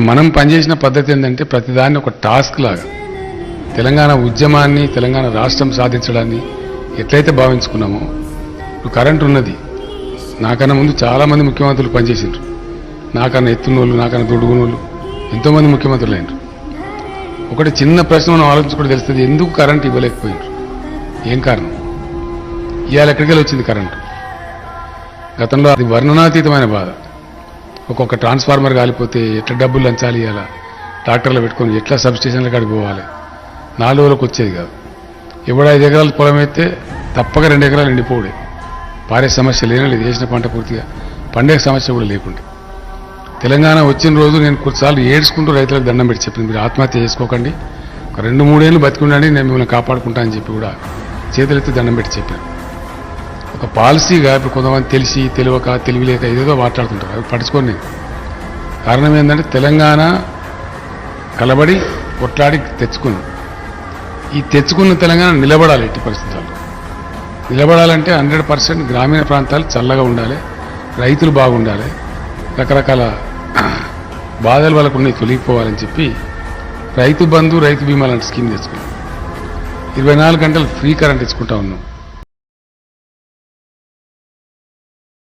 మనం పనిచేసిన పద్ధతి ఏంటంటే ప్రతిదాన్ని ఒక టాస్క్ లాగా తెలంగాణ ఉద్యమాన్ని తెలంగాణ రాష్ట్రం సాధించడాన్ని ఎట్లయితే భావించుకున్నామో ఇప్పుడు కరెంట్ ఉన్నది. నాకన్నా ముందు చాలామంది ముఖ్యమంత్రులు పనిచేసిండ్రు. నాకన్నా ఎత్తునోళ్ళు, నాకన్నా దొడుగునోళ్ళు ఎంతోమంది ముఖ్యమంత్రులు అయినరు. ఒకటి చిన్న ప్రశ్న మనం ఆలోచించుకుంటే తెలుస్తుంది, ఎందుకు కరెంట్ ఇవ్వలేకపోయినారు, ఏం కారణం? ఇవాళ ఎక్కడికి వచ్చింది కరెంటు? గతంలో అది వర్ణనాతీతమైన బాధ. ఒక్కొక్క ట్రాన్స్ఫార్మర్ కాలిపోతే ఎట్లా డబ్బులు లంచాలి, ఇవాళ ట్రాక్టర్లు పెట్టుకొని ఎట్లా సబ్స్టేషన్ల కాడికి పోవాలి, 4 రోజులకు వచ్చేది కాదు. ఎవడు 5 ఎకరాలు పొలం అయితే తప్పక 2 ఎకరాలు ఎండిపోవడే, పారే సమస్య లేనలేదు, వేసిన పంట పూర్తిగా పండే సమస్య కూడా లేకుండా. తెలంగాణ వచ్చిన రోజు నేను కొన్నిసార్లు ఏడ్చుకుంటూ రైతులకు దండం పెట్టి చెప్పింది, మీరు ఆత్మహత్య చేసుకోకండి, ఒక 2-3 ఏళ్ళు బతికుండండి, నేను మిమ్మల్ని కాపాడుకుంటా అని చెప్పి కూడా చేతులెత్తి దండం పెట్టి చెప్పాను. ఒక పాలసీగా ఇప్పుడు కొంతమంది తెలిసి తెలియక తెలివిలేక ఏదేదో మాట్లాడుతుంటారు, అవి పట్టించుకోండి. నేను కారణం ఏంటంటే తెలంగాణ కలబడి కొట్లాడి తెచ్చుకున్నాం. ఈ తెచ్చుకున్న తెలంగాణ నిలబడాలి. ఎట్టి పరిస్థితుల్లో నిలబడాలంటే 100% గ్రామీణ ప్రాంతాలు చల్లగా ఉండాలి, రైతులు బాగుండాలి, రకరకాల బాధలు వాళ్ళకు ఉన్నాయి తొలగిపోవాలని చెప్పి రైతు బంధు, రైతు బీమా లాంటి స్కీమ్ తెచ్చుకున్నాం. 24 గంటలు ఫ్రీ కరెంట్ ఇచ్చుకుంటా ఉన్నాం.